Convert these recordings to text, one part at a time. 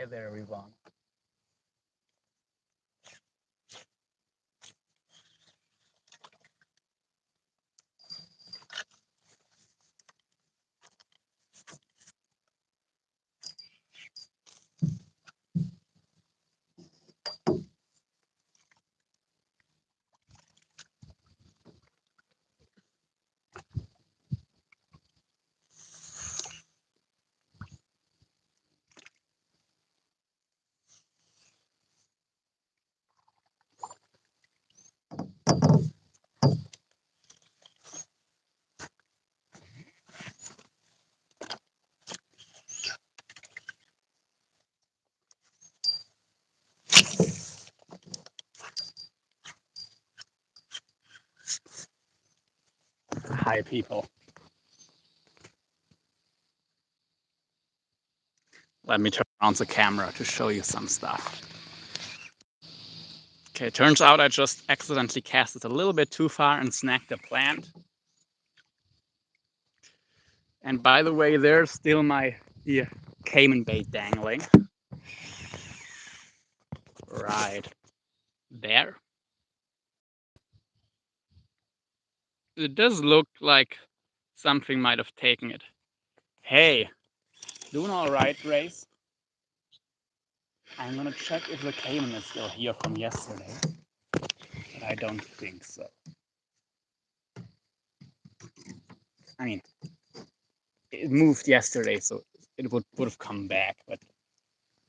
Hi there, everyone. Hi, people. Let me turn around the camera to show you some stuff. Okay, turns out I just accidentally cast it a little bit too far and snagged a plant. And by the way, there's still my Caiman bait dangling. Right there. It does look like something might have taken it. Hey, doing all right, Grace? I'm gonna check if the Caiman is still here from yesterday, but I don't think so. I mean, it moved yesterday, so it would have come back, but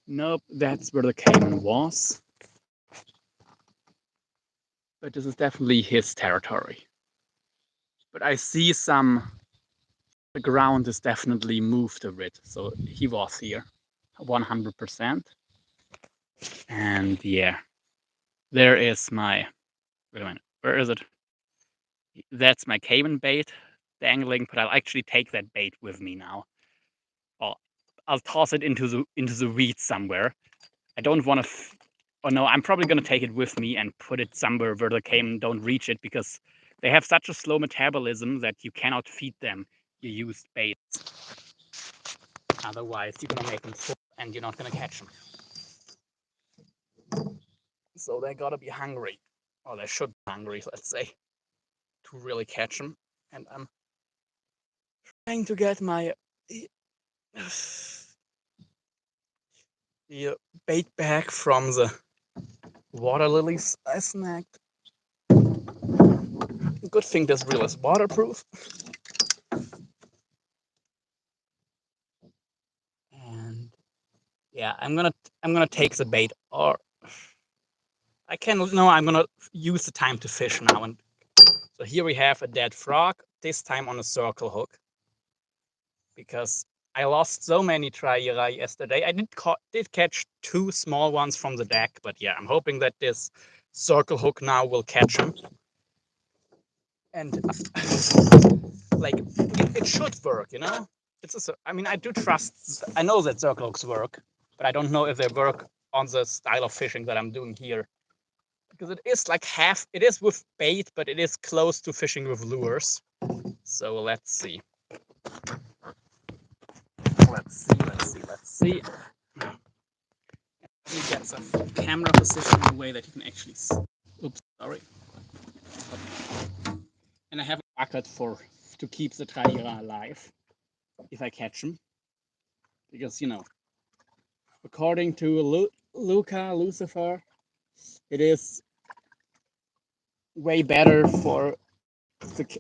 nope, that's where the Caiman was. But this is definitely his territory. But I see the ground is definitely moved a bit, so he was here 100%. And yeah, there is my, wait a minute, where is it? That's my Caiman bait dangling, but I'll actually take that bait with me now. I'll toss it into the weeds somewhere. I don't want to. Oh no, I'm probably gonna take it with me and put it somewhere where the caiman don't reach it, because they have such a slow metabolism that you cannot feed them your used baits. Otherwise, you're gonna make them full and you're not gonna catch them. So they gotta be hungry, or they should be hungry, let's say, to really catch them. And I'm trying to get my the bait back from the water lilies I snagged. Good thing this reel is waterproof. And yeah, I'm gonna take the bait, or I can no, I'm gonna use the time to fish now. And so here we have a dead frog, this time on a circle hook, because I lost so many Traíra yesterday. I did catch 2 small ones from the deck, but yeah, I'm hoping that this circle hook now will catch them. And like it should work, you know. I mean, I do trust. I know that circle hooks work, but I don't know if they work on the style of fishing that I'm doing here, because it is like half. It is with bait, but it is close to fishing with lures. So let's see. Let's see. Let me get some camera position in a way that you can actually see. Oops, sorry. And I have a bucket to keep the Traíra alive if I catch them, because you know, according to Lucifer, it is way better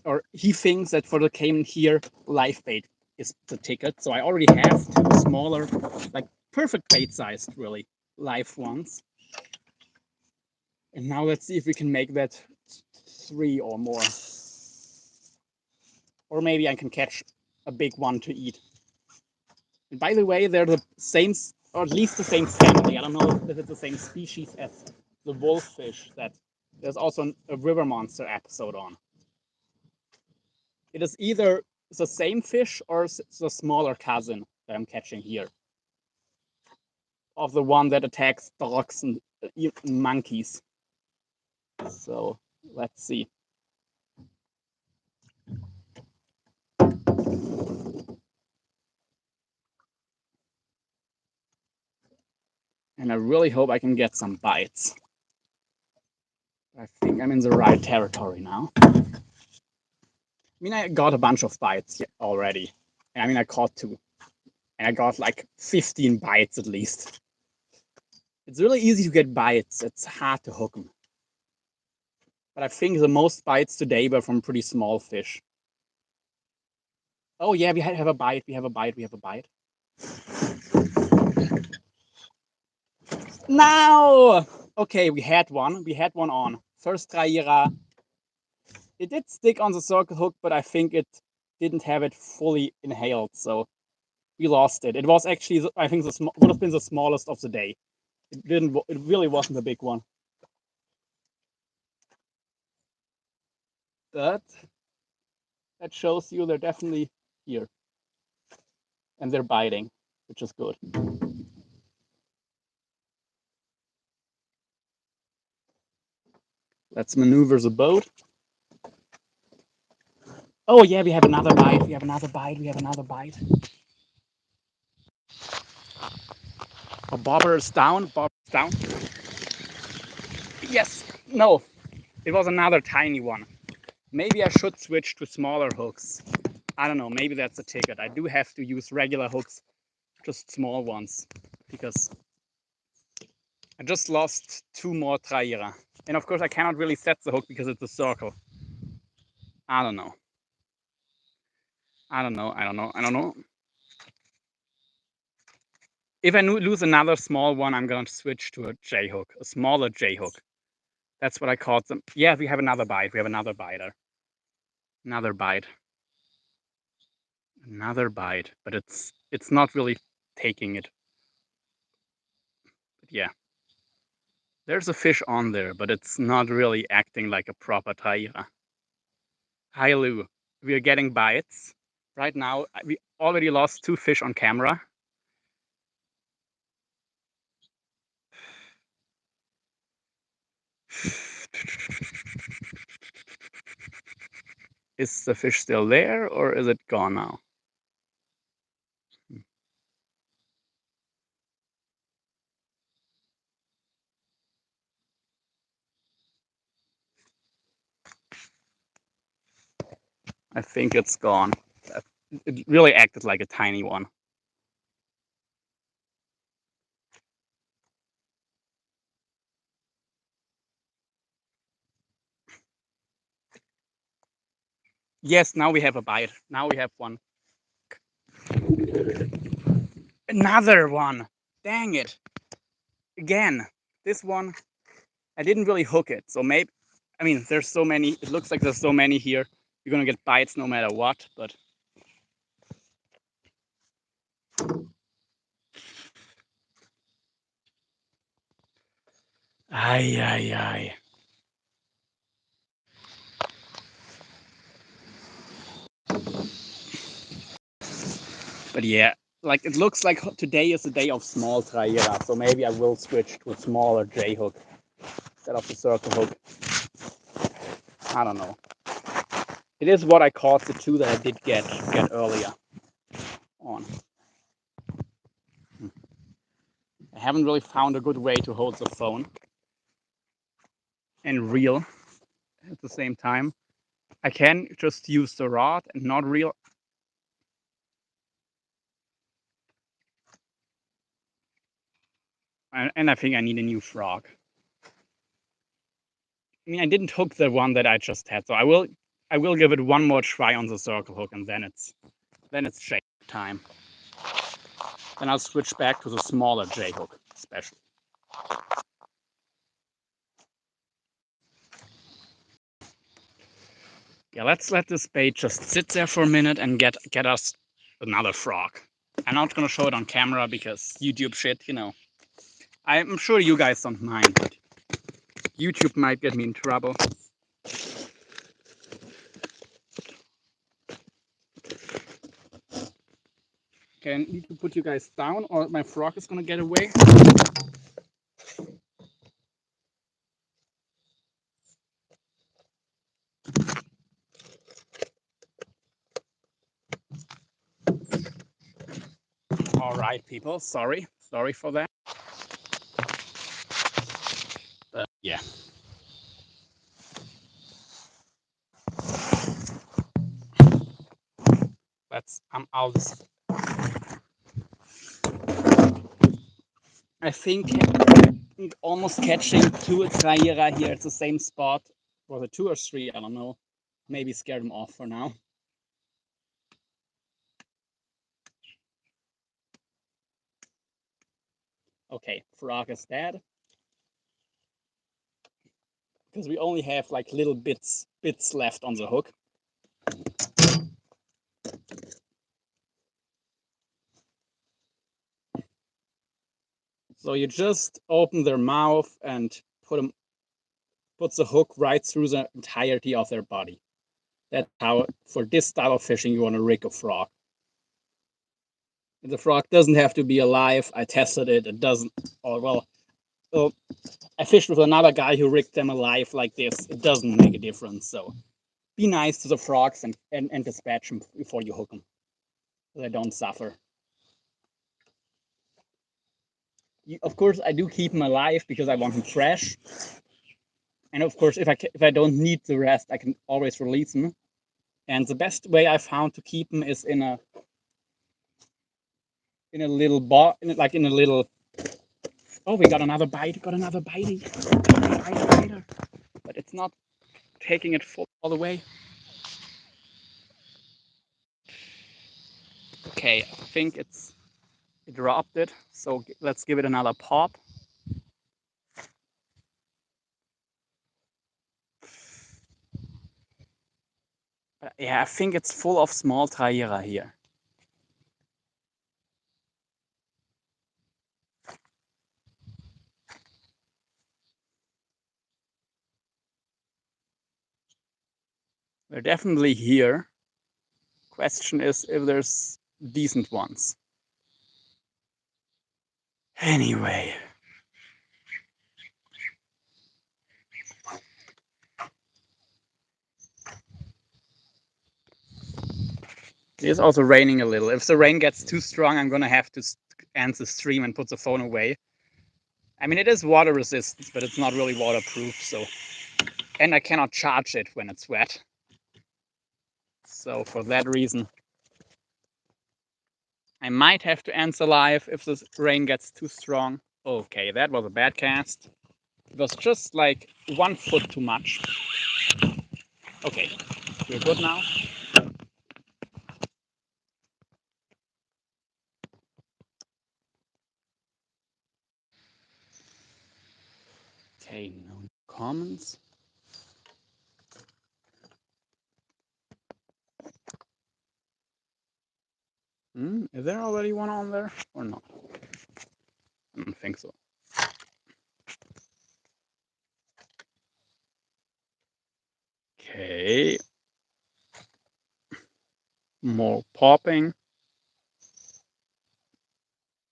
or he thinks that for the caiman here, live bait is the ticket. So I already have 2 smaller, like perfect bait sized, really, live ones. And now let's see if we can make that 3 or more. Or maybe I can catch a big one to eat. And by the way, they're the same, or at least the same family. I don't know if it's the same species as the wolffish that there's also a river monster episode on. It is either the same fish or the smaller cousin that I'm catching here, of the one that attacks dogs and monkeys. So let's see. And I really hope I can get some bites. I think I'm in the right territory now. I mean, I got a bunch of bites already. I mean, I caught 2. And I got like 15 bites at least. It's really easy to get bites. It's hard to hook them. But I think the most bites today were from pretty small fish. Oh yeah, we have a bite. We have a bite. We have a bite. Now! Okay, we had one. We had one on. First Traíra. It did stick on the circle hook, but I think it didn't have it fully inhaled, so we lost it. It was actually, I think, would have been the smallest of the day. It really wasn't a big one. But that shows you they're definitely here. And they're biting, which is good. Let's maneuver the boat. Oh yeah, we have another bite. We have another bite. We have another bite. A bobber is down. Bobber is down. Yes. No. It was another tiny one. Maybe I should switch to smaller hooks. I don't know. Maybe that's a ticket. I do have to use regular hooks, just small ones, because I just lost 2 more Traíra. And of course, I cannot really set the hook because it's a circle. I don't know. I don't know. I don't know. I don't know. If I lose another small one, I'm going to switch to a J hook, a smaller J hook. That's what I caught them. Yeah, we have another bite. We have another biter. Another bite. Another bite. But it's not really taking it. But yeah. There's a fish on there, but it's not really acting like a proper Traíra. Hi, Lou. We are getting bites. Right now, we already lost 2 fish on camera. Is the fish still there or is it gone now? I think it's gone. It really acted like a tiny one. Yes, now we have a bite. Now we have one. Another one. Dang it. Again, this one, I didn't really hook it. So maybe, I mean, there's so many. It looks like there's so many here. You're going to get bites no matter what, but. Ay, ay, ay. But yeah, like it looks like today is a day of small Traíra, so maybe I will switch to a smaller J hook instead of the circle hook. I don't know. It is what I caught the 2 that I did get earlier on. I haven't really found a good way to hold the phone and reel at the same time. I can just use the rod and not reel. And I think I need a new frog. I mean, I didn't hook the one that I just had, so I will give it one more try on the circle hook, and then it's J time. Then I'll switch back to the smaller J hook, especially. Yeah, let's let this bait just sit there for a minute and get us another frog. I'm not gonna show it on camera because YouTube shit, you know. I'm sure you guys don't mind, but YouTube might get me in trouble. Okay, I need to put you guys down or my frog is gonna get away. All right, people, sorry for that. Yeah. I'll just. I think almost catching two Traíra here at the same spot. Was it 2 or 3? I don't know. Maybe scare them off for now. Okay, frog is dead. Because we only have like little bits left on the hook. So you just open their mouth and put the hook right through the entirety of their body. That's how, for this style of fishing, you want to rig a frog. And the frog doesn't have to be alive. I tested it. It doesn't. Oh, well, I fished with another guy who rigged them alive like this. It doesn't make a difference. So be nice to the frogs and dispatch them before you hook them, so they don't suffer. Of course, I do keep them alive because I want them fresh. And of course, if I don't need the rest, I can always release them. And the best way I found to keep them is in a little bar, like in a little. Oh, we got another bite. Got another bitey. Biter. But it's not taking it all the way. Okay, I think it dropped it. So let's give it another pop. Yeah, I think it's full of small Traíra here. They're definitely here. Question is if there's decent ones. Anyway. It's also raining a little. If the rain gets too strong, I'm gonna have to end the stream and put the phone away. I mean, it is water resistant, but it's not really waterproof, so. And I cannot charge it when it's wet. So for that reason, I might have to answer live if the rain gets too strong. Okay, that was a bad cast. It was just like 1 foot too much. Okay, we're good now. Okay, no comments. Is there already one on there or not? I don't think so. Okay. More popping.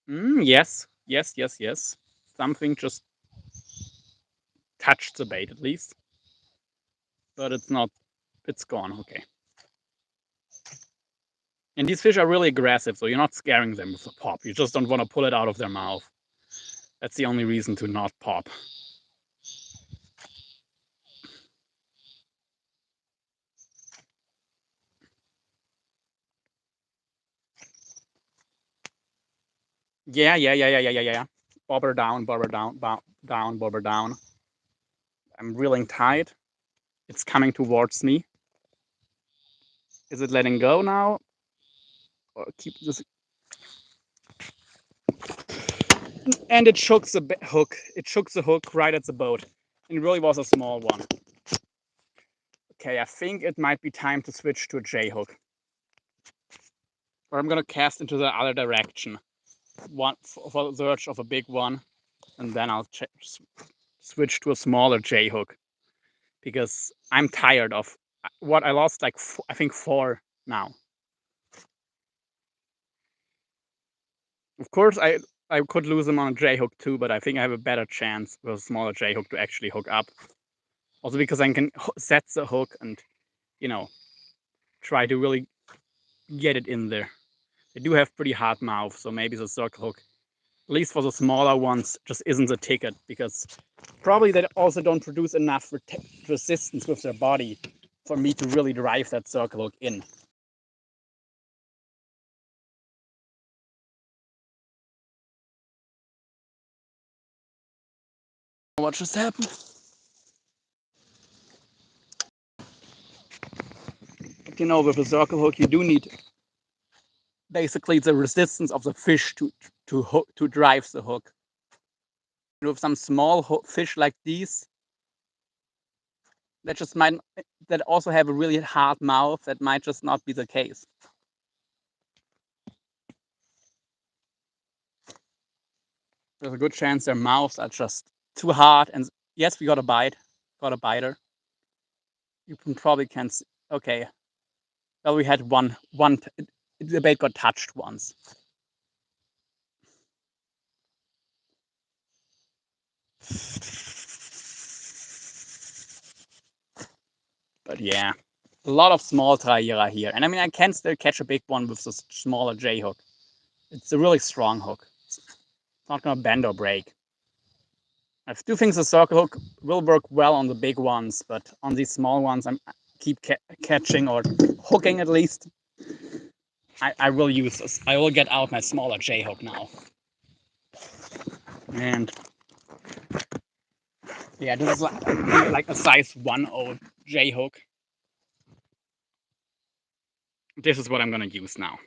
Yes. Something just touched the bait at least. But it's not, it's gone, okay. And these fish are really aggressive, so you're not scaring them with a pop. You just don't want to pull it out of their mouth. That's the only reason to not pop. Yeah. Bobber down, bobber down. I'm reeling tight. It's coming towards me. Is it letting go now? Or keep this? And it shook the hook. It shook the hook right at the boat. And it really was a small one. Okay, I think it might be time to switch to a J hook. Or I'm gonna cast into the other direction. One for the search of a big one, and then I'll switch to a smaller J hook because I'm tired of what I lost. Like I think 4 now. Of course, I could lose them on a J hook too, but I think I have a better chance with a smaller J hook to actually hook up. Also because I can set the hook and try to really get it in there. They do have pretty hard mouth, so maybe the circle hook at least for the smaller ones, just isn't the ticket, because probably they also don't produce enough resistance with their body for me to really drive that circle hook in. What just happened? But you know, with a circle hook, you do need basically the resistance of the fish to drive the hook. With some small fish like these, that just might that also have a really hard mouth, that might just not be the case. There's a good chance their mouths are just too hard. And yes, we got a biter. You probably can see. Okay, well, we had one. The bait got touched once. But yeah, a lot of small Traíra here. And I mean, I can still catch a big one with this smaller J hook. It's a really strong hook. It's not going to bend or break. I do think the circle hook will work well on the big ones, but on these small ones, I keep catching or hooking at least. I will use this. I will get out my smaller J hook now. And yeah, this is like a size 1.0 J hook. This is what I'm going to use now.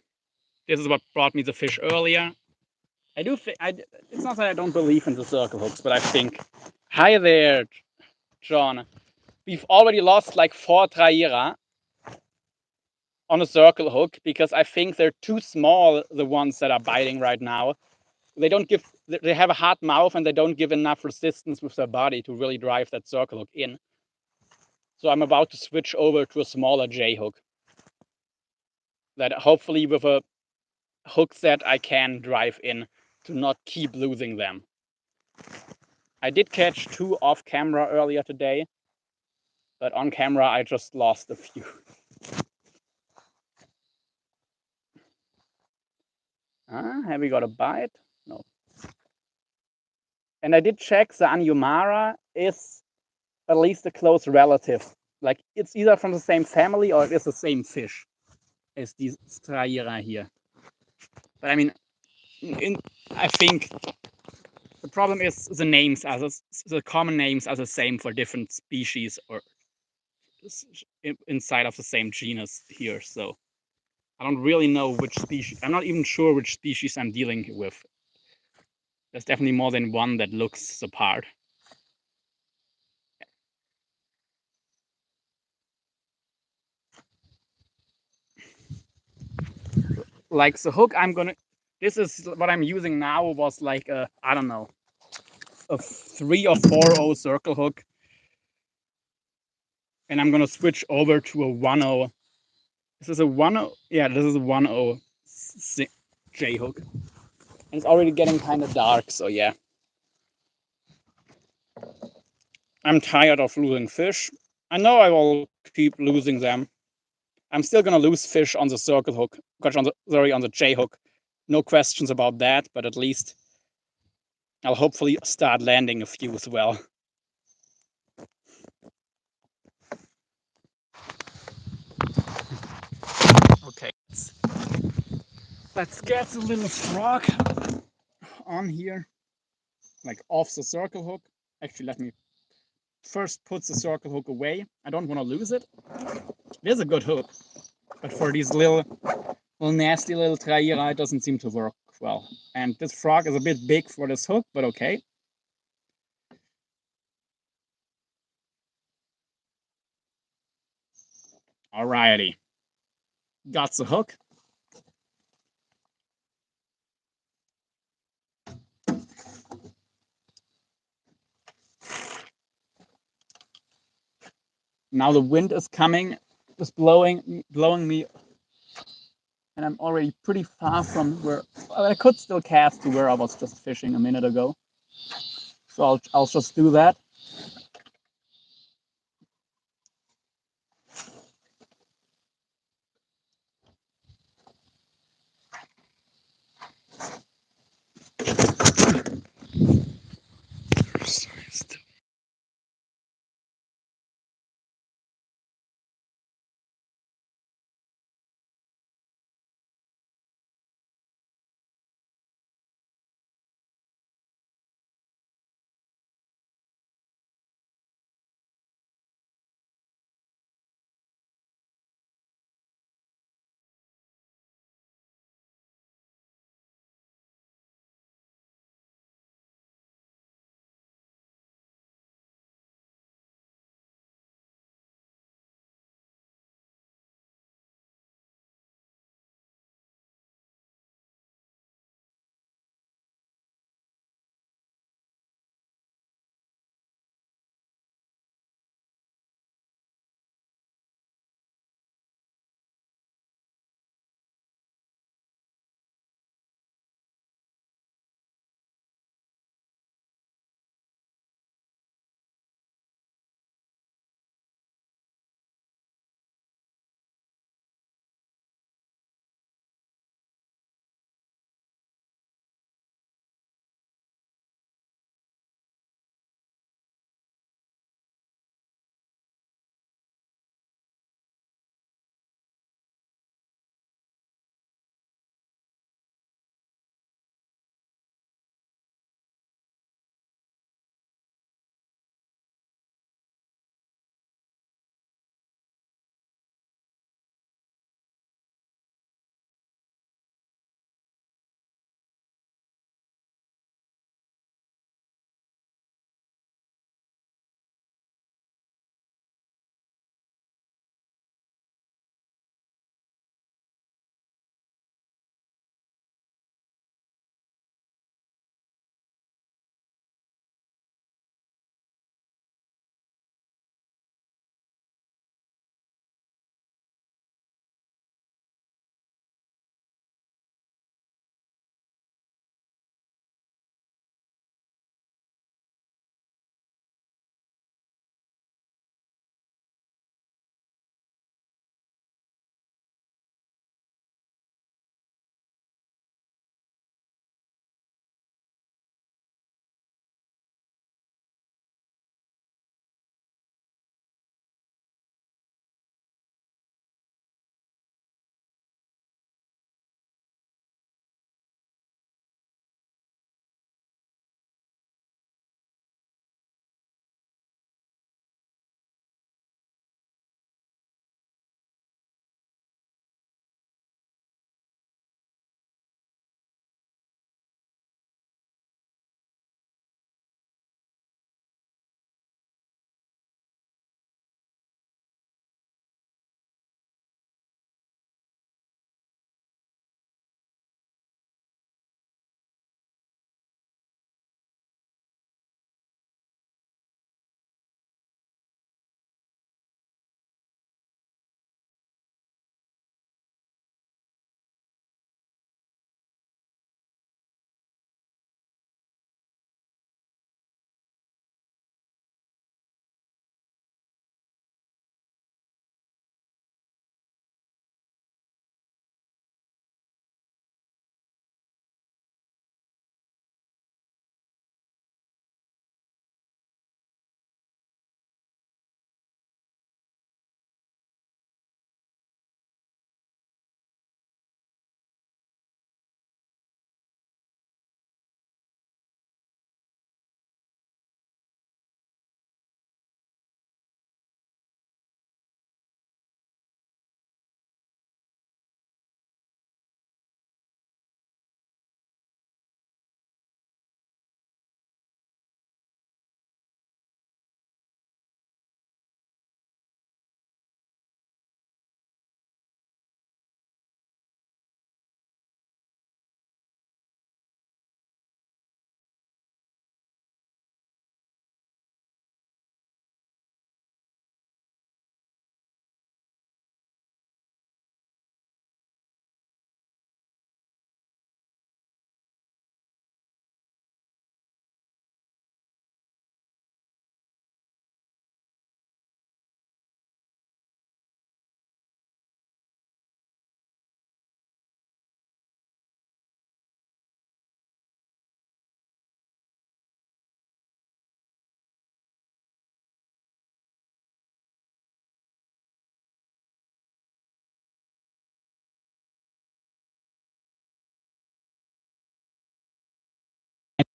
This is what brought me the fish earlier. I do think it's not that I don't believe in the circle hooks, but I think, hi there, John. We've already lost like 4 Traíra on a circle hook because I think they're too small, the ones that are biting right now. They have a hard mouth and they don't give enough resistance with their body to really drive that circle hook in. So I'm about to switch over to a smaller J hook that hopefully with a hook set I can drive in to not keep losing them. I did catch 2 off camera earlier today, but on camera I just lost a few. Have we got a bite? No. And I did check, the Anyumara is at least a close relative. Like, it's either from the same family or it is the same fish as these Traíra here. But I mean, I think the problem is the names the common names are the same for different species or inside of the same genus here. So I don't really know which species. I'm not even sure which species I'm dealing with. There's definitely more than one that looks the part. Like the hook this is what I'm using now, was like a, I don't know, a 3 or 4.0 circle hook. And I'm gonna switch over to a 1.0. This is a 1.0, yeah, this is a 1.0 J hook. And it's already getting kind of dark, so yeah. I'm tired of losing fish. I know I will keep losing them. I'm still gonna lose fish on the circle hook, on the J hook. No questions about that, but at least I'll hopefully start landing a few as well. Okay, let's get the little frog on here, like off the circle hook. Actually, let me first put the circle hook away. I don't want to lose it. It is a good hook, but for these little nasty little Traíra, it doesn't seem to work well. And this frog is a bit big for this hook, but okay. Alrighty, got the hook. Now the wind is coming, just blowing me, and I'm already pretty far from where, well, I could still cast to where I was just fishing a minute ago. So I'll just do that.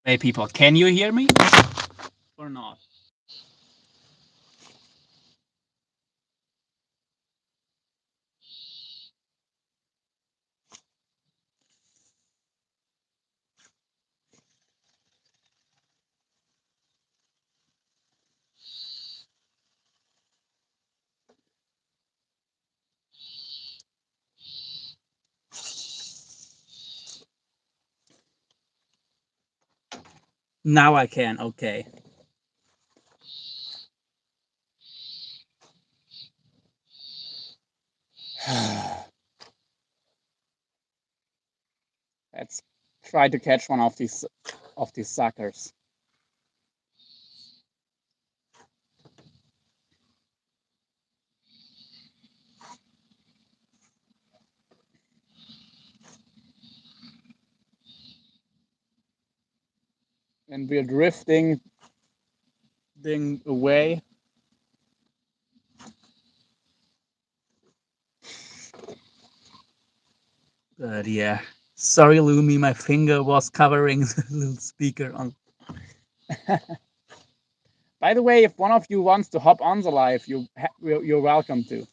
Hey people, can you hear me or not? Now I can. Okay. Let's try to catch one of these suckers. And we're drifting away. But yeah. Sorry, Lumi, my finger was covering the little speaker on. By the way, if one of you wants to hop on the live, you're welcome to.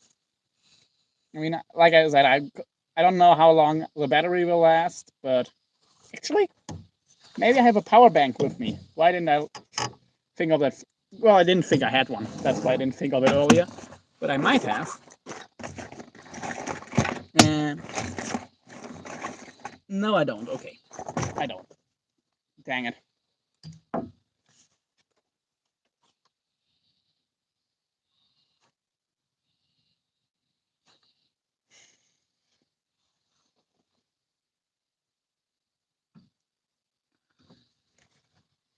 I mean, like I said, I don't know how long the battery will last, but actually, maybe I have a power bank with me. Why didn't I think of that? Well, I didn't think I had one. That's why I didn't think of it earlier. But I might have. And no, I don't. Okay, I don't. Dang it.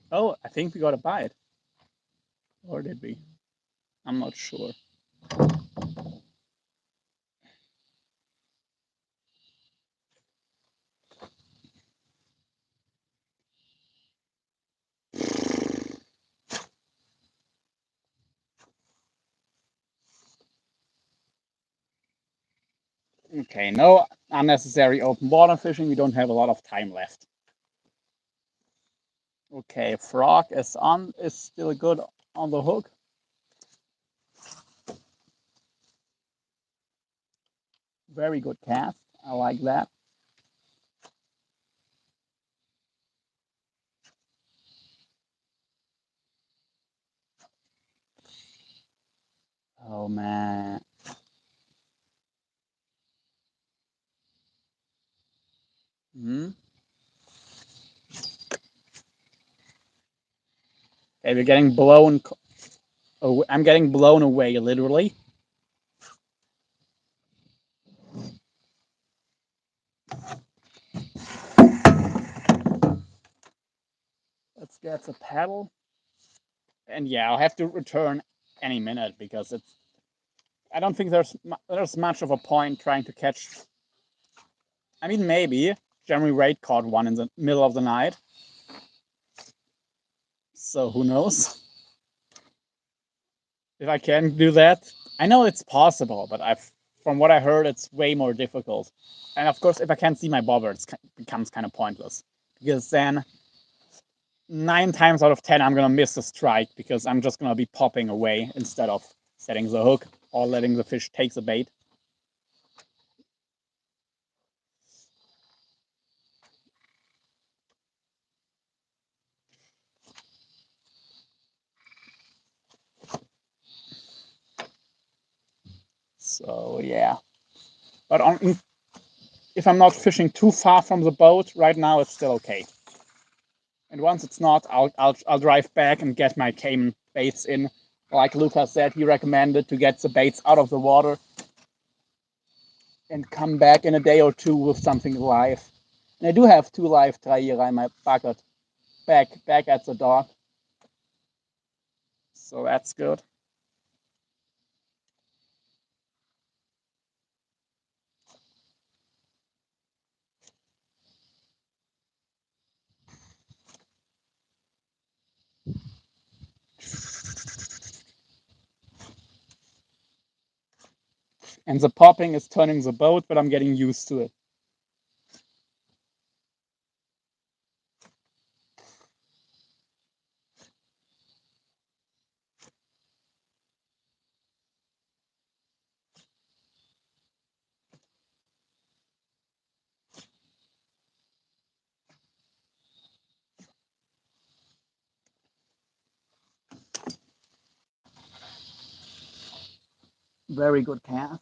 Oh, I think we got to buy it. Or did we? I'm not sure. Okay, no unnecessary open water fishing. We don't have a lot of time left. Okay, frog is still good on the hook. Very good cast. I like that. Oh man. Hmm. Okay, we're getting blown. Oh, I'm getting blown away, literally. Let's get the paddle. And yeah, I'll have to return any minute because it's. I don't think there's much of a point trying to catch. I mean, maybe Jeremy Wade caught one in the middle of the night. So who knows if I can do that? I know it's possible, but from what I heard, it's way more difficult. And of course, if I can't see my bobber, it becomes kind of pointless because then 9 times out of 10, I'm gonna miss a strike because I'm just gonna be popping away instead of setting the hook or letting the fish take the bait. So yeah, but if I'm not fishing too far from the boat right now, it's still okay. And once it's not, I'll drive back and get my Caiman baits in. Like Lucas said, he recommended to get the baits out of the water and come back in a day or two with something live. And I do have 2 live Traíra in my bucket back at the dock. So that's good. And the popping is turning the boat, but I'm getting used to it. Very good cast.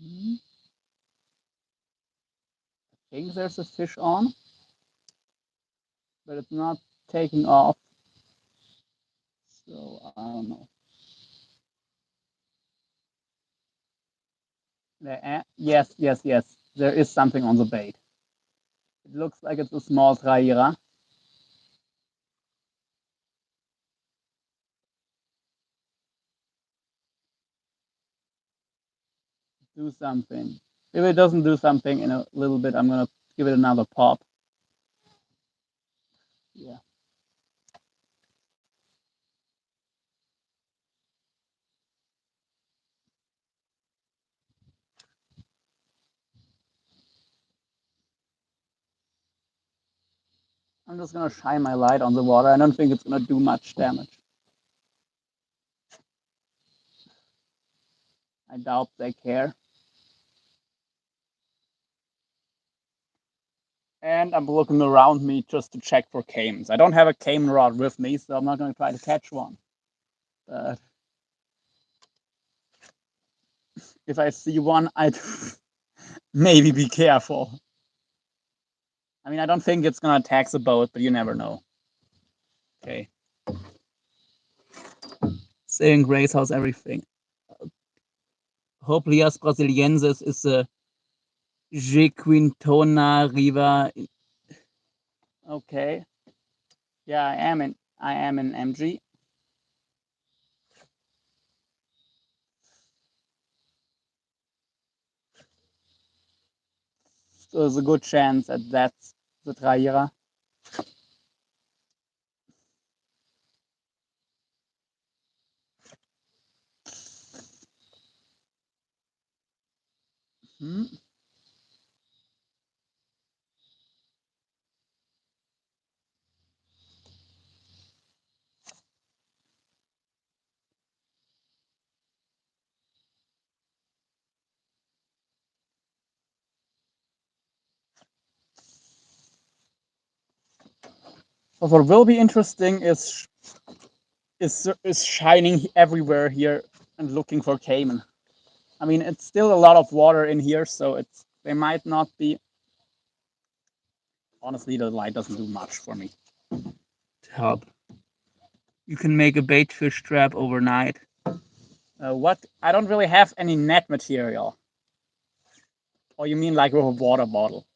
I think there's a fish on, but it's not taking off. So I don't know. Yes, yes, yes. There is something on the bait. It looks like it's a small Traíra. Do something. If it doesn't do something in a little bit, I'm gonna give it another pop. Yeah. I'm just gonna shine my light on the water. I don't think it's gonna do much damage. I doubt they care. And I'm looking around me just to check for caimans. I don't have a caiman rod with me, so I'm not gonna try to catch one. But if I see one, I'd maybe be careful. I mean, I don't think it's gonna attack the boat, but you never know. Okay. Saying Grace, how's everything? Hoplias brasiliensis is a Jequintona riva. Okay. Yeah, I am in MG. So there's a good chance that that's the Traíra. Hmm. So what will be interesting is shining everywhere here and looking for caiman. I mean, it's still a lot of water in here, so they might not be. Honestly, the light doesn't do much for me to help. You can make a bait fish trap overnight. What? I don't really have any net material. Or you mean like with a water bottle?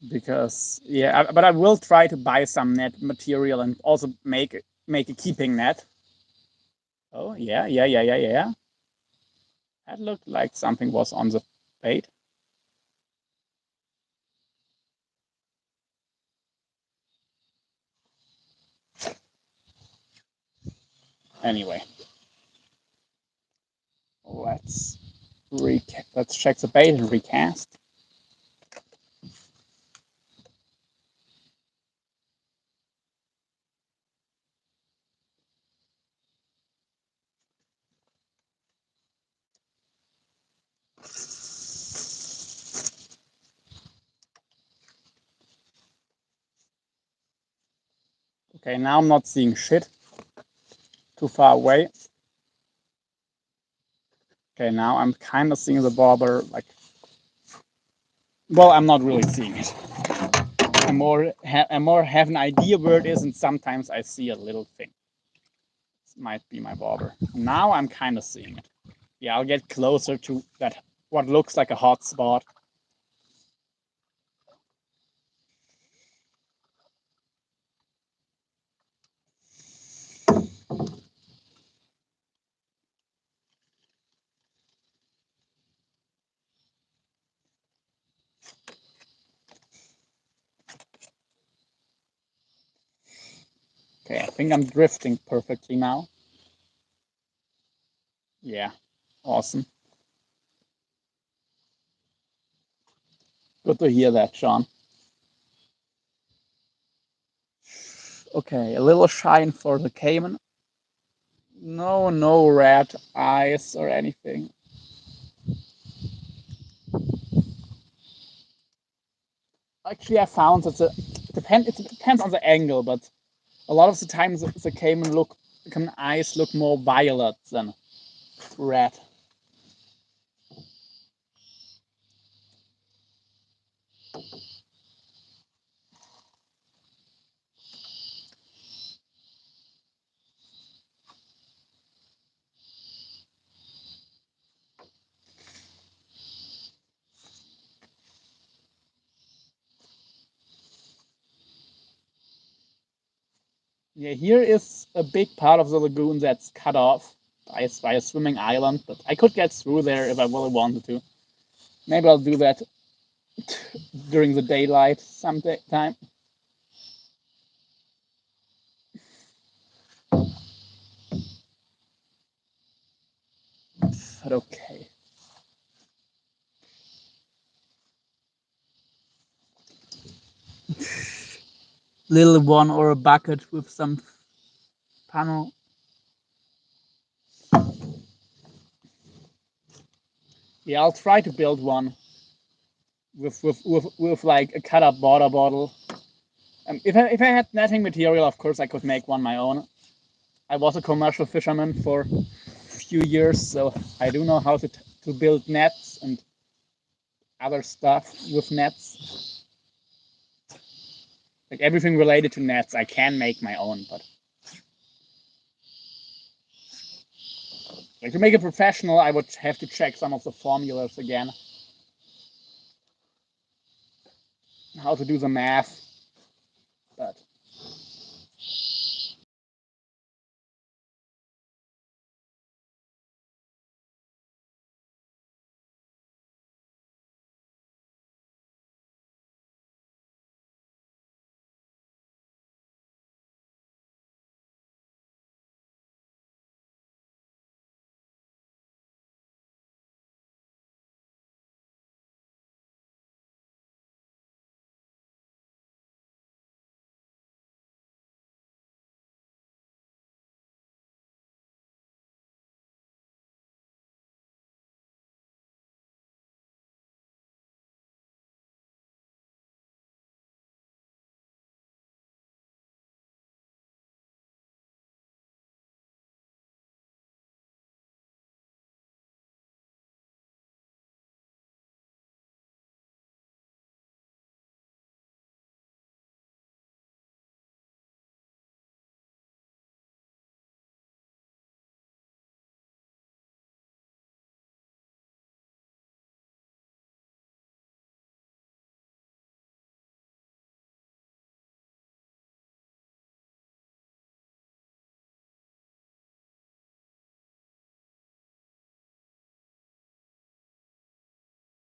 Because yeah, but I will try to buy some net material and also make a keeping net. Oh yeah, yeah, yeah, yeah, yeah. That looked like something was on the bait. Anyway, let's let's check the bait and recast. Okay, now I'm not seeing shit. Too far away. Okay, now I'm kind of seeing the bobber. Like, well, I'm not really seeing it. I more have an idea where it is, and sometimes I see a little thing. This might be my bobber. Now I'm kind of seeing it. Yeah, I'll get closer to that. What looks like a hot spot. Okay, I think I'm drifting perfectly now. Yeah, awesome. Good to hear that, Sean. Okay, a little shine for the Caiman. No red eyes or anything. Actually, I found that it depends on the angle, but a lot of the times the Caiman eyes look more violet than red. Yeah, here is a big part of the lagoon that's cut off by a swimming island, but I could get through there if I really wanted to. Maybe I'll do that during the daylight sometime. But okay. Little one or a bucket with some panel. Yeah, I'll try to build one with like a cut up water bottle. If I had netting material, of course I could make one my own. I was a commercial fisherman for a few years, so I do know how to build nets and other stuff with nets. Like everything related to nets, I can make my own, but like to make it professional, I would have to check some of the formulas again. How to do the math, but